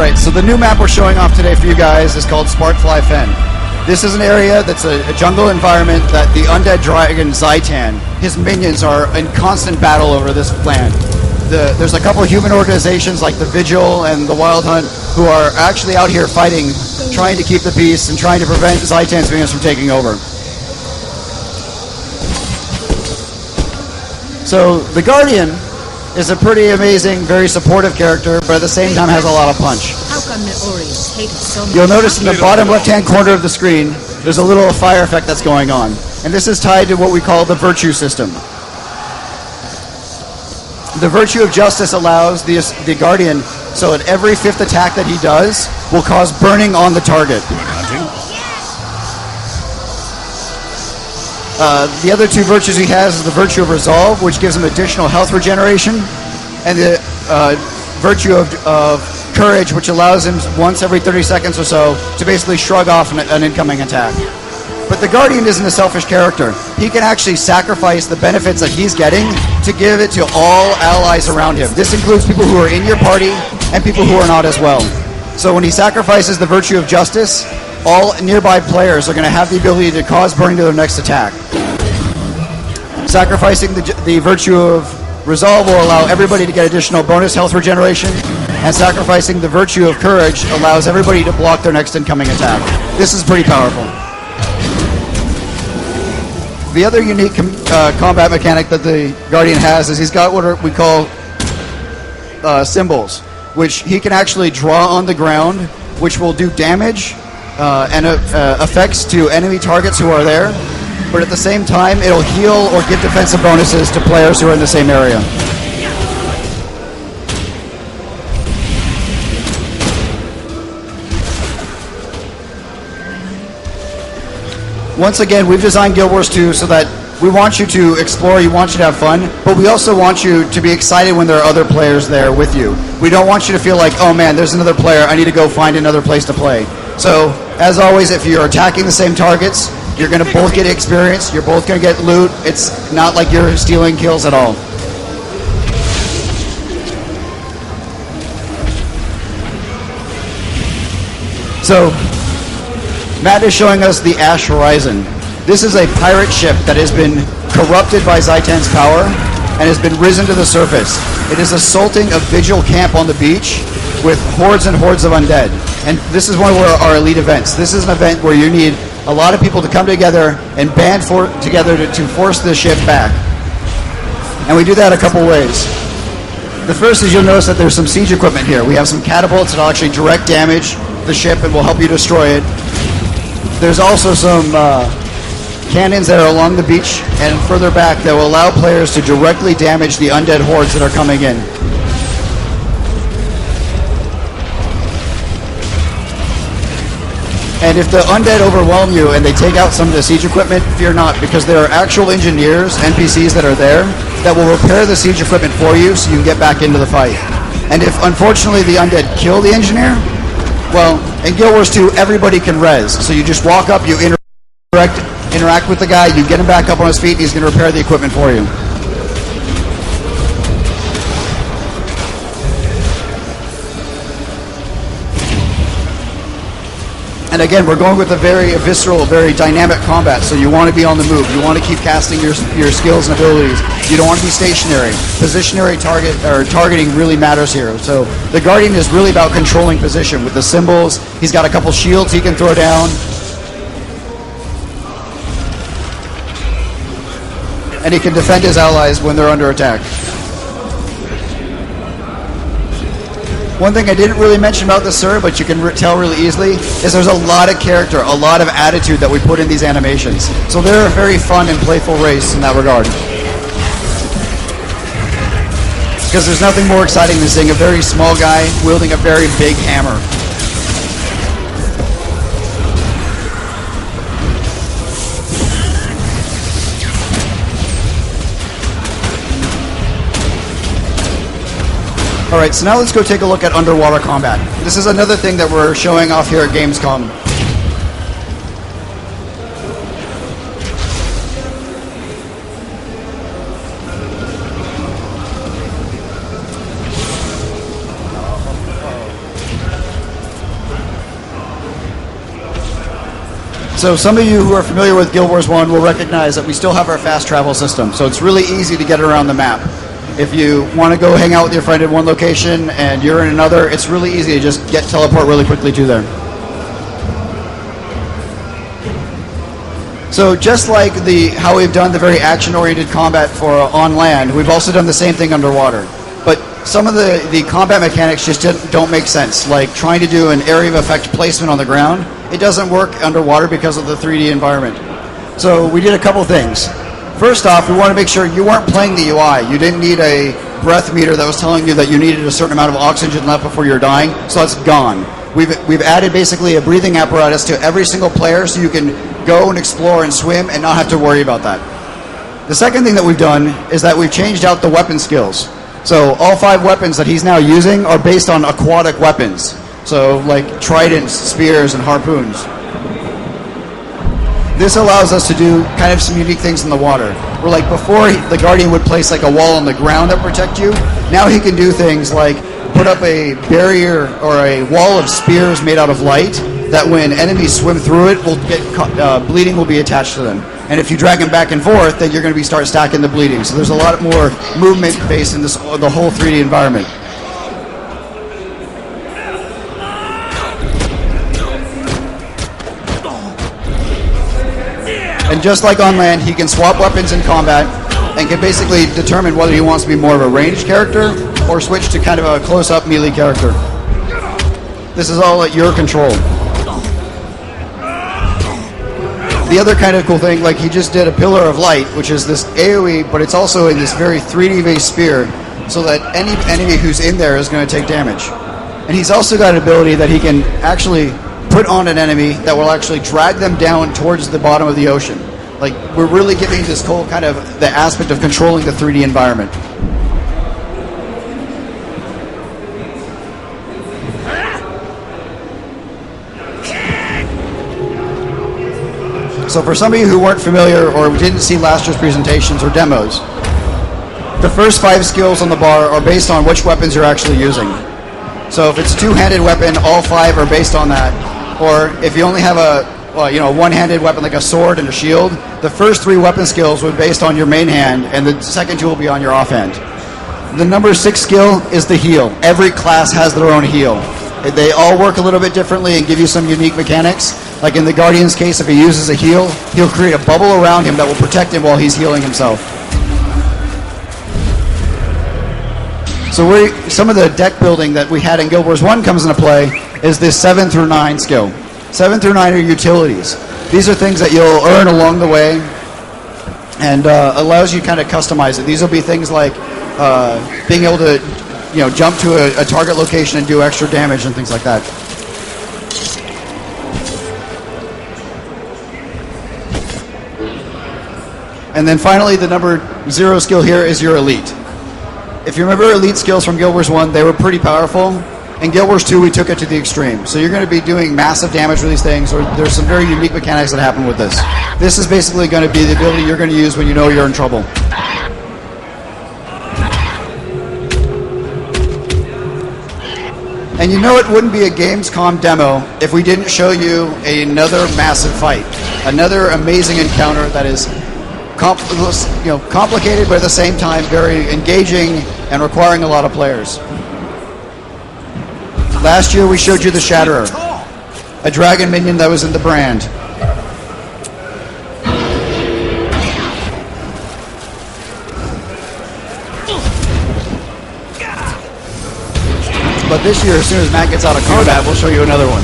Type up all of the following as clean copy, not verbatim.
Alright, so the new map we're showing off today for you guys is called Sparkfly Fen. This is an area that's a jungle environment that the undead dragon Zaitan, his minions are in constant battle over this land. There's a couple of human organizations like the Vigil and the Wild Hunt who are actually out here fighting, trying to keep the peace and trying to prevent Zaitan's minions from taking over. So the Guardian is a pretty amazing, very supportive character, but at the same time has a lot of punch. You'll notice in the bottom left-hand corner of the screen, there's a little fire effect that's going on. And this is tied to what we call the virtue system. The virtue of justice allows the Guardian so that every 5th attack that he does will cause burning on the target. The other 2 virtues he has is the virtue of resolve, which gives him additional health regeneration, and the virtue of courage, which allows him once every 30 seconds or so to basically shrug off an incoming attack. But the Guardian isn't a selfish character. He can actually sacrifice the benefits that he's getting to give it to all allies around him. This includes people who are in your party and people who are not as well. So when he sacrifices the virtue of justice, all nearby players are going to have the ability to cause burning to their next attack. Sacrificing the virtue of resolve will allow everybody to get additional bonus health regeneration, and sacrificing the virtue of courage allows everybody to block their next incoming attack. This is pretty powerful. The other unique combat mechanic that the Guardian has is he's got what we call symbols, which he can actually draw on the ground, which will do damage and effects to enemy targets who are there, but at the same time it'll heal or give defensive bonuses to players who are in the same area. Once again, we've designed Guild Wars 2 so that we want you to explore, we want you to have fun, but we also want you to be excited when there are other players there with you. We don't want you to feel like, oh man, there's another player, I need to go find another place to play. So, as always, if you're attacking the same targets, you're going to both get experience, you're both going to get loot. It's not like you're stealing kills at all. So, Matt is showing us the Ash Horizon. This is a pirate ship that has been corrupted by Zaitan's power and has been risen to the surface. It is assaulting a vigil camp on the beach with hordes and hordes of undead. And this is one of our elite events. This is an event where you need a lot of people to come together and band together to force the ship back. And we do that a couple ways. The first is you'll notice that there's some siege equipment here. We have some catapults that will actually direct damage the ship and will help you destroy it. There's also some cannons that are along the beach and further back that will allow players to directly damage the undead hordes that are coming in. And if the undead overwhelm you and they take out some of the siege equipment, fear not, because there are actual engineers, NPCs that are there, that will repair the siege equipment for you so you can get back into the fight. And if, unfortunately, the undead kill the engineer, well, in Guild Wars 2, everybody can res. So you just walk up, you interact with the guy, you get him back up on his feet, and he's going to repair the equipment for you. And again, we're going with a very visceral, very dynamic combat, so you want to be on the move. You want to keep casting your skills and abilities. You don't want to be stationary. Positionary targeting really matters here. So the Guardian is really about controlling position with the symbols. He's got a couple shields he can throw down. And he can defend his allies when they're under attack. One thing I didn't really mention about this, sir, but you can tell really easily, is there's a lot of character, a lot of attitude that we put in these animations. So they're a very fun and playful race in that regard. Because there's nothing more exciting than seeing a very small guy wielding a very big hammer. Alright, so now let's go take a look at underwater combat. This is another thing that we're showing off here at Gamescom. So some of you who are familiar with Guild Wars 1 will recognize that we still have our fast travel system. So it's really easy to get around the map. If you want to go hang out with your friend in one location and you're in another, it's really easy to just teleport really quickly to there. So just like how we've done the very action-oriented combat for on land, we've also done the same thing underwater. But some of the combat mechanics just don't make sense, like trying to do an area of effect placement on the ground. It doesn't work underwater because of the 3D environment. So we did a couple things. First off, we want to make sure you weren't playing the UI. You didn't need a breath meter that was telling you that you needed a certain amount of oxygen left before you're dying, so that's gone. We've added basically a breathing apparatus to every single player so you can go and explore and swim and not have to worry about that. The second thing that we've done is that we've changed out the weapon skills. So all 5 weapons that he's now using are based on aquatic weapons. So like tridents, spears, and harpoons. This allows us to do kind of some unique things in the water. Where like before, the Guardian would place like a wall on the ground that protect you. Now he can do things like put up a barrier or a wall of spears made out of light that when enemies swim through it, will get bleeding will be attached to them. And if you drag them back and forth, then you're going to start stacking the bleeding. So there's a lot more movement based in the whole 3D environment. And just like on land, he can swap weapons in combat and can basically determine whether he wants to be more of a ranged character or switch to kind of a close-up melee character. This is all at your control. The other kind of cool thing, like he just did a Pillar of Light, which is this AoE, but it's also in this very 3D-based spear, so that any enemy who's in there is going to take damage. And he's also got an ability that he can actually put on an enemy that will actually drag them down towards the bottom of the ocean. Like, we're really giving this whole kind of the aspect of controlling the 3D environment. So for some of you who weren't familiar or didn't see last year's presentations or demos, the first 5 skills on the bar are based on which weapons you're actually using. So if it's a 2-handed weapon, all 5 are based on that. Or if you only have a one-handed weapon like a sword and a shield, the first 3 weapon skills will be based on your main hand, and the second 2 will be on your offhand. The number 6 skill is the heal. Every class has their own heal. They all work a little bit differently and give you some unique mechanics. Like in the Guardian's case, if he uses a heal, he'll create a bubble around him that will protect him while he's healing himself. So some of the deck building that we had in Guild Wars 1 comes into play is this 7 through 9 skill. 7 through 9 are utilities. These are things that you'll earn along the way and allows you to kind of customize it. These will be things like being able to jump to a target location and do extra damage and things like that. And then finally, the number 0 skill here is your elite. If you remember elite skills from Guild Wars 1, they were pretty powerful. In Guild Wars 2, we took it to the extreme. So you're going to be doing massive damage with these things, or there's some very unique mechanics that happen with this. This is basically going to be the ability you're going to use when you know you're in trouble. And you know it wouldn't be a Gamescom demo if we didn't show you another massive fight. Another amazing encounter that is complicated, but at the same time very engaging and requiring a lot of players. Last year we showed you the Shatterer, a dragon minion that was in the brand. But this year, as soon as Matt gets out of combat, we'll show you another one.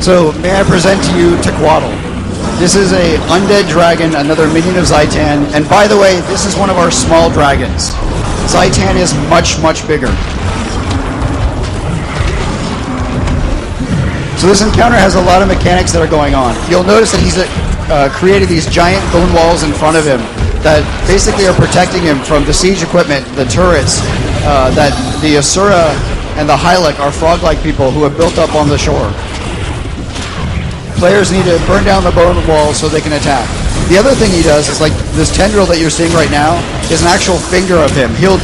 So, may I present to you Tequatl. This is a undead dragon, another minion of Zaitan, and by the way, this is one of our small dragons. Zaitan is much, much bigger. So this encounter has a lot of mechanics that are going on. You'll notice that he's created these giant bone walls in front of him that basically are protecting him from the siege equipment, the turrets, that the Asura and the Hylic are frog-like people who have built up on the shore. Players need to burn down the bone walls so they can attack. The other thing he does is, like, this tendril that you're seeing right now is an actual finger of him. He'll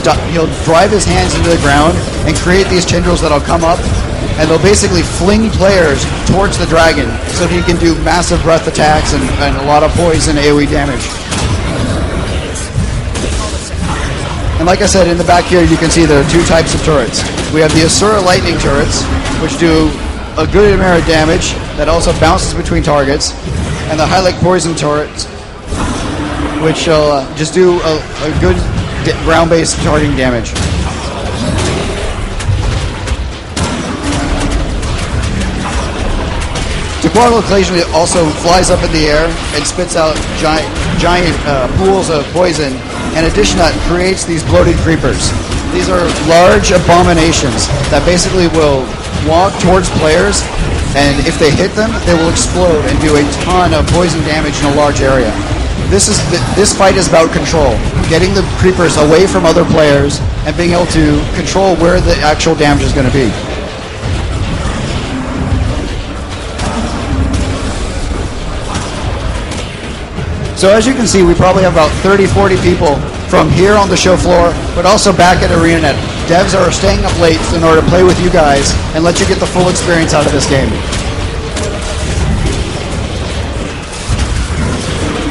drive his hands into the ground and create these tendrils that'll come up, and they'll basically fling players towards the dragon so he can do massive breath attacks and a lot of poison AoE damage. And like I said, in the back here you can see there are two types of turrets. We have the Asura lightning turrets, which do a good amount of damage that also bounces between targets, and the Hylic poison turrets, which just do a good ground-based targeting damage. Tequatl occasionally also flies up in the air and spits out giant pools of poison. In addition to that, creates these bloated creepers. These are large abominations that basically will walk towards players, and if they hit them, they will explode and do a ton of poison damage in a large area. This fight is about control, getting the creepers away from other players and being able to control where the actual damage is going to be. So as you can see, we probably have about 30-40 people from here on the show floor, but also back at ArenaNet. Devs are staying up late in order to play with you guys and let you get the full experience out of this game.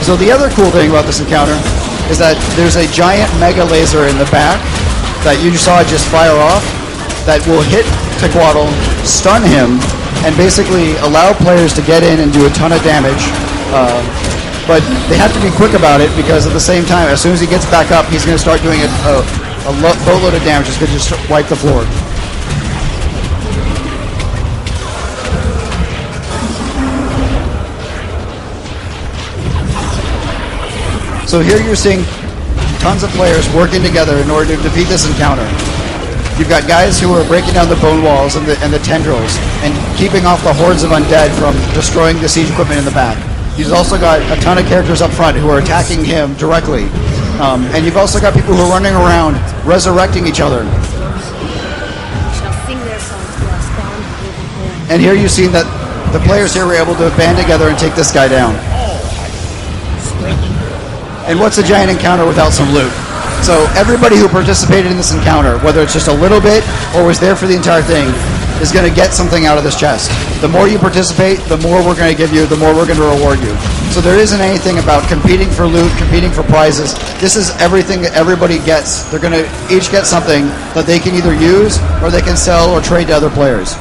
So the other cool thing about this encounter is that there's a giant mega laser in the back that you saw just fire off that will hit Tequatl, stun him, and basically allow players to get in and do a ton of damage. But they have to be quick about it, because at the same time, as soon as he gets back up, he's going to start doing a boatload of damage. It's going to just wipe the floor. So here you're seeing tons of players working together in order to defeat this encounter. You've got guys who are breaking down the bone walls and the tendrils and keeping off the hordes of undead from destroying the siege equipment in the back. You've also got a ton of characters up front who are attacking him directly. And you've also got people who are running around resurrecting each other. And here you've seen that the players here were able to band together and take this guy down. And what's a giant encounter without some loot? So everybody who participated in this encounter, whether it's just a little bit or was there for the entire thing, is going to get something out of this chest. The more you participate, the more we're going to give you, the more we're going to reward you. So there isn't anything about competing for loot, competing for prizes. This is everything that everybody gets. They're going to each get something that they can either use or they can sell or trade to other players.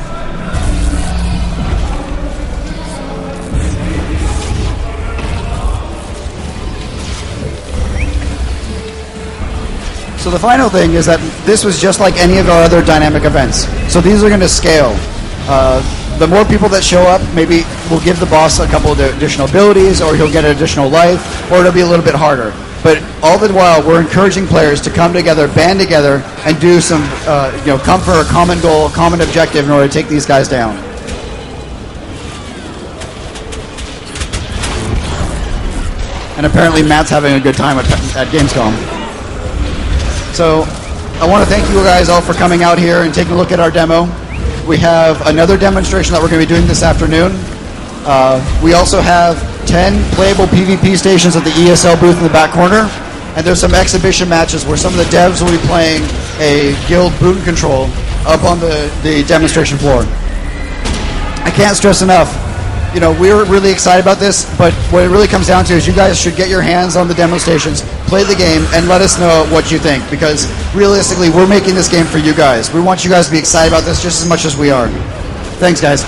So the final thing is that this was just like any of our other dynamic events. So these are going to scale. The more people that show up, maybe we'll give the boss a couple of additional abilities, or he'll get additional life, or it'll be a little bit harder. But all the while, we're encouraging players to come together, band together, and do some, come for a common goal, common objective in order to take these guys down. And apparently Matt's having a good time at Gamescom. So I want to thank you guys all for coming out here and taking a look at our demo. We have another demonstration that we're going to be doing this afternoon. We also have 10 playable PvP stations at the ESL booth in the back corner. And there's some exhibition matches where some of the devs will be playing a guild boon control up on the demonstration floor. I can't stress enough, we're really excited about this, but what it really comes down to is you guys should get your hands on the demo stations, play the game, and let us know what you think, because realistically, we're making this game for you guys. We want you guys to be excited about this just as much as we are. Thanks, guys.